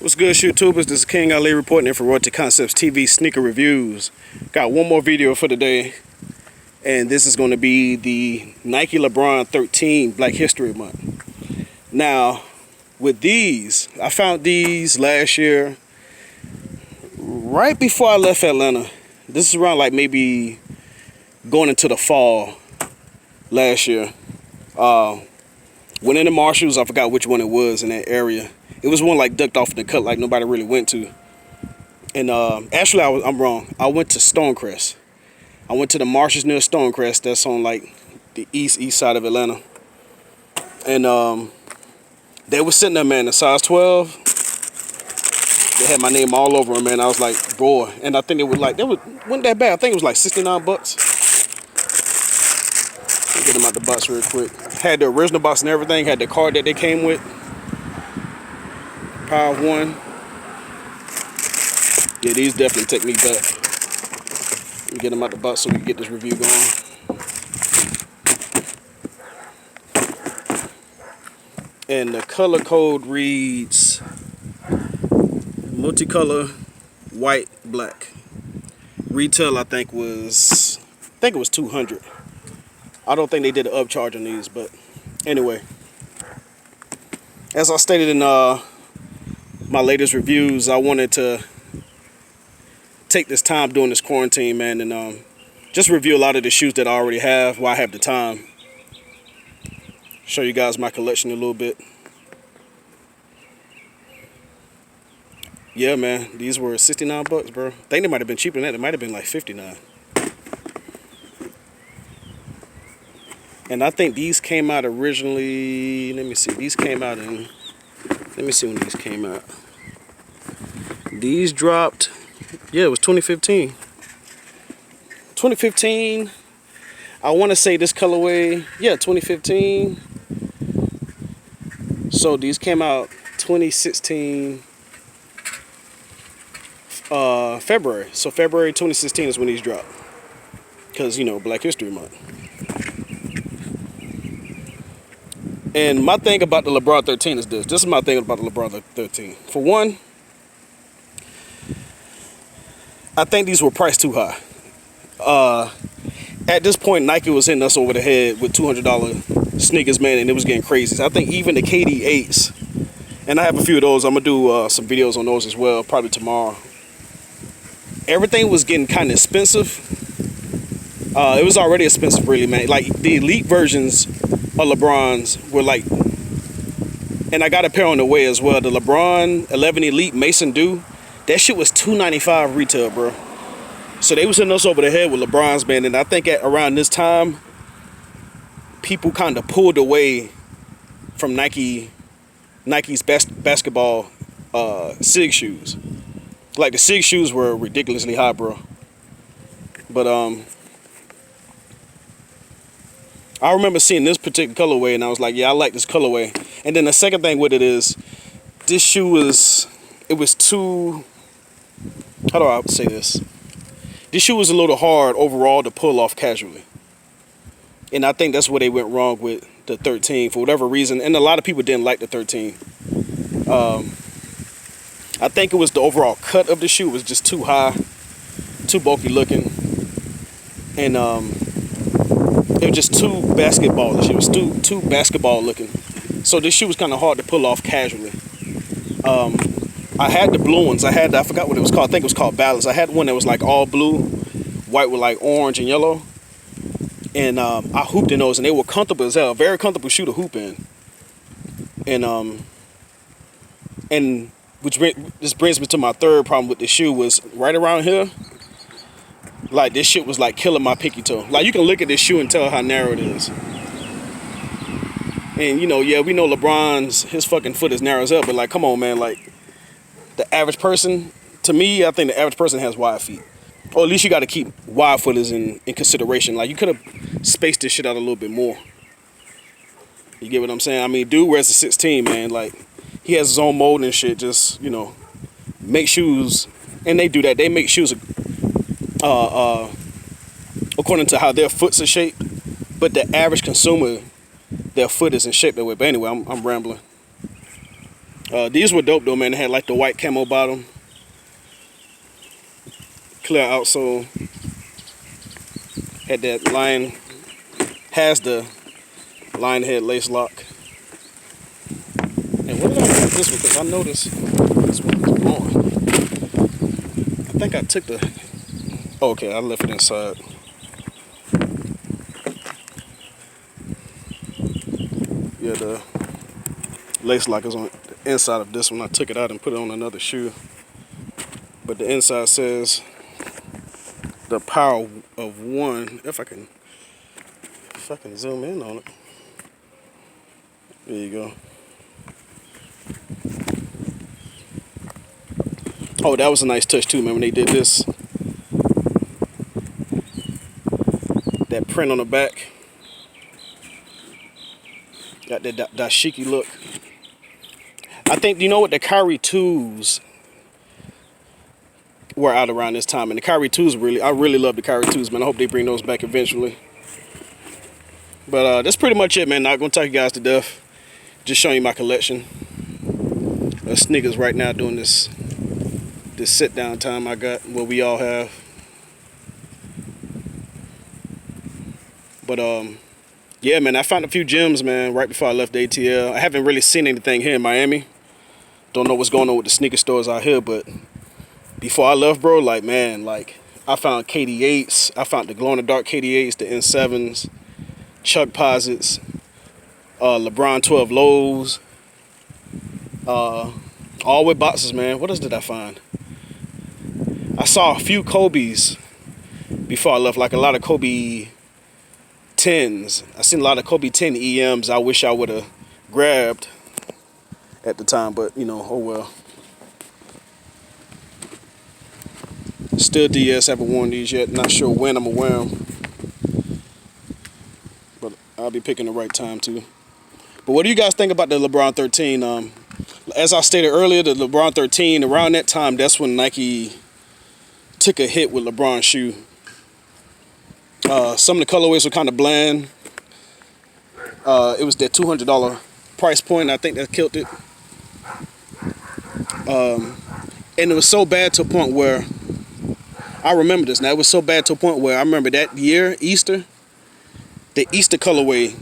What's good, YouTubers? This is King Ali reporting in for Royalty Concepts TV sneaker reviews. Got one more video for today, and this is going to be the Nike Lebron 13 Black History Month. Now, with these, I found these last year, right before I left Atlanta. This is around like maybe going into the fall last year. Went into Marshalls, I forgot which one it was in that area. It was one like ducked off in the cut, like nobody really went to. And actually, I'm wrong. I went to Stonecrest. I went to the Marshalls near Stonecrest. That's on like the east side of Atlanta. And they were sitting there, man, in size 12. They had my name all over them, man. I was like, boy. And I think it was like, wasn't that bad. I think it was like 69 bucks. Let me get them out the box real quick. Had the original box and everything. Had the card that they came with. Power of one. Yeah, these definitely take me back. Let me get them out the box so we can get this review going. And the color code reads multicolor, white, black. Retail, I think it was 200. I don't think they did an upcharge on these, but anyway. As I stated in my latest reviews, I wanted to take this time during this quarantine, man, and just review a lot of the shoes that I already have while I have the time. Show you guys my collection a little bit. Yeah, man, these were 69 bucks, bro. I think they might have been cheaper than that. It might have been like 59. And I think these came out originally, let me see, these came out in, let me see when these came out. These dropped, yeah, it was 2015. 2015, I want to say this colorway, yeah, 2015. So these came out 2016, February. So February 2016 is when these dropped. Because, you know, Black History Month. And my thing about the Lebron 13 is this. This is my thing about the Lebron 13. For one, I think these were priced too high. At this point, Nike was hitting us over the head with $200 sneakers, man, and it was getting crazy. So I think even the KD8s, and I have a few of those. I'm going to do some videos on those as well, probably tomorrow. Everything was getting kind of expensive. It was already expensive, really, man. Like, the elite versions of LeBrons were like, and I got a pair on the way as well. The LeBron 11 Elite Mason Dew, that shit was $295 retail, bro. So they was hitting us over the head with LeBron's, man. And I think at around this time, people kind of pulled away from Nike's basketball SIG shoes. Like, the SIG shoes were ridiculously high, bro. But I remember seeing this particular colorway, and I was like, yeah, I like this colorway. And then the second thing with it is, this shoe was, it was too, how do I say this? This shoe was a little hard overall to pull off casually. And I think that's where they went wrong with the 13 for whatever reason. And a lot of people didn't like the 13. I think it was the overall cut of the shoe was just too high, too bulky looking. And it was just too basketballish. It was too basketball looking. So this shoe was kind of hard to pull off casually. I had the blue ones. I forgot what it was called. I think it was called Balance. I had one that was like all blue, white with like orange and yellow. And I hooped in those, and they were comfortable as hell. Very comfortable shoe to hoop in. And this brings me to my third problem with the shoe was right around here. Like, this shit was like killing my pinky toe. Like, you can look at this shoe and tell how narrow it is. And, you know, yeah, we know his fucking foot is narrow as hell, but like, come on, man, like, the average person, to me, I think the average person has wide feet. Or at least you got to keep wide footers in consideration. Like, you could have spaced this shit out a little bit more. You get what I'm saying? I mean, dude wears a 16, man. Like, he has his own mold and shit. Just, you know, make shoes. And they do that. They make shoes according to how their foots are shaped. But the average consumer, their foot isn't shaped that way. But anyway, I'm rambling. These were dope though, man. They had like the white camo bottom, clear outsole, had that lion, has the lion head lace lock. And what did I do with this one? Because I noticed this one was gone. I think I took the, oh, okay, I left it inside. Yeah, the lace lock is on the inside of this one. I took it out and put it on another shoe. But the inside says the power of one. If I can zoom in on it. There you go. Oh, that was a nice touch too, man, when they did this. That print on the back. Got that dashiki look. I think, you know what, the Kyrie 2s were out around this time. And the Kyrie 2s I really love the Kyrie 2s, man. I hope they bring those back eventually. But that's pretty much it, man. Not gonna talk you guys to death. Just showing you my collection of sneakers right now, doing this sit down time I got, what we all have. But yeah, man, I found a few gems, man, right before I left the ATL. I haven't really seen anything here in Miami. Don't know what's going on with the sneaker stores out here, but before I left, bro, like, man, like, I found KD8s. I found the glow-in-the-dark KD8s, the N7s, Chuck Posits, LeBron 12 lows, all with boxes, man. What else did I find? I saw a few Kobe's before I left, like a lot of Kobe 10s. I seen a lot of Kobe 10 EMs I wish I would have grabbed at the time, but, you know, oh well. Still DS, haven't worn these yet. Not sure when I'm gonna wear them, but I'll be picking the right time too. But what do you guys think about the LeBron 13? As I stated earlier, the LeBron 13, around that time, that's when Nike took a hit with LeBron's shoe. Some of the colorways were kind of bland. It was that $200 price point. I think that killed it. And it was so bad to a point where, I remember this now, it was so bad to a point where I remember that year, Easter, the Easter colorway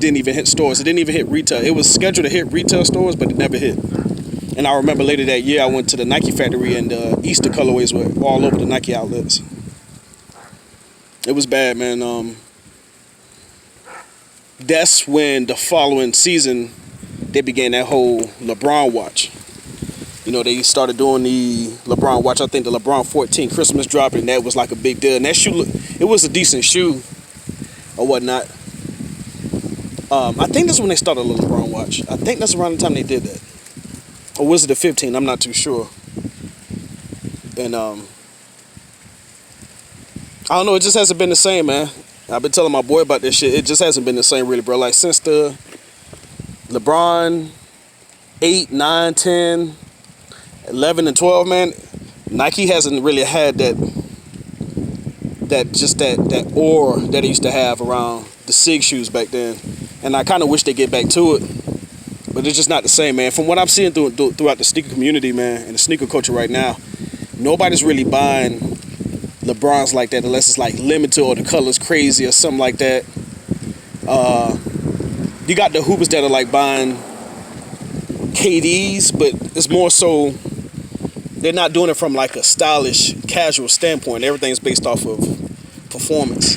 didn't even hit stores. It didn't even hit retail. It was scheduled to hit retail stores, but it never hit. And I remember later that year, I went to the Nike factory and the Easter colorways were all over the Nike outlets. It was bad, man. That's when the following season, they began that whole LeBron watch. You know, they started doing the LeBron watch. I think the LeBron 14 Christmas drop, and that was like a big deal. And that shoe, it was a decent shoe or whatnot. I think that's when they started the LeBron watch. I think that's around the time they did that. Or was it the 15? I'm not too sure. And I don't know, it just hasn't been the same, man. I've been telling my boy about this shit. It just hasn't been the same, really, bro. Like, since the LeBron 8, 9, 10, 11, and 12, man, Nike hasn't really had that aura that it used to have around the SIG shoes back then. And I kind of wish they get back to it. But it's just not the same, man. From what I'm seeing throughout the sneaker community, man, and the sneaker culture right now, nobody's really buying LeBrons like that unless it's like limited or the color's crazy or something like that. You got the hoopers that are like buying KDs, but it's more so they're not doing it from like a stylish, casual standpoint. Everything's based off of performance.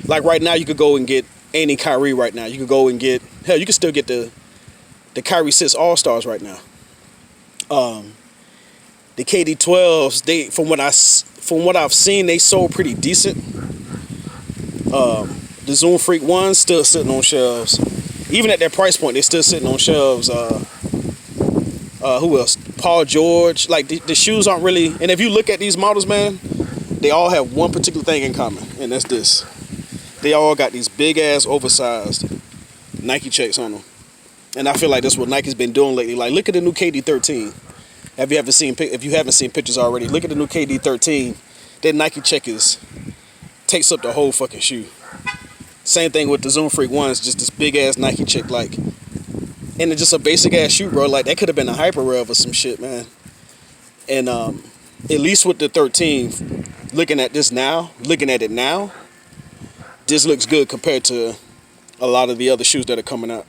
Like right now, you could go and get any Kyrie right now. You could go and get, hell, you could still get the Kyrie 6 All-Stars right now. The KD 12s, they from what I've seen, they sold pretty decent. The Zoom Freak ones still sitting on shelves. Even at that price point, they're still sitting on shelves. Who else? Paul George. Like the shoes aren't really. And if you look at these models, man, they all have one particular thing in common, and that's this: they all got these big ass, oversized Nike checks on them. And I feel like that's what Nike's been doing lately. Like, look at the new KD 13. If you haven't seen pictures already, look at the new KD 13. That Nike check takes up the whole fucking shoe. Same thing with the Zoom Freak ones, just this big ass Nike check. Like, And it's just a basic ass shoe, bro. Like that could have been a hyper rev or some shit, man. And at least with the 13, looking at it now, this looks good compared to a lot of the other shoes that are coming out.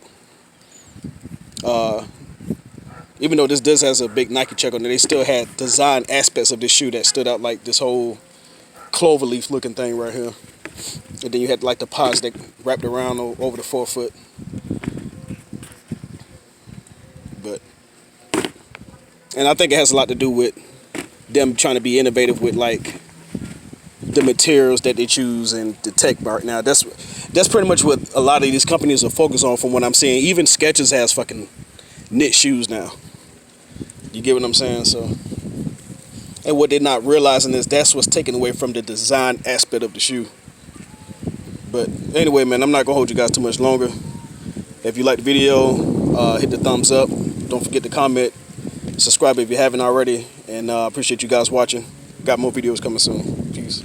Even though this does has a big Nike check on it, they still had design aspects of this shoe that stood out, like this whole clover leaf looking thing right here. And then you had like the pods that wrapped around over the forefoot. And I think it has a lot to do with them trying to be innovative with like the materials that they choose and the tech right now. That's pretty much what a lot of these companies are focused on from what I'm seeing. Even Skechers has fucking knit shoes now. You get what I'm saying? So, and what they're not realizing is that's what's taken away from the design aspect of the shoe. But anyway, man, I'm not gonna hold you guys too much longer. If you like the video, hit the thumbs up. Don't forget to comment. Subscribe if you haven't already, and appreciate you guys watching. Got more videos coming soon. Peace.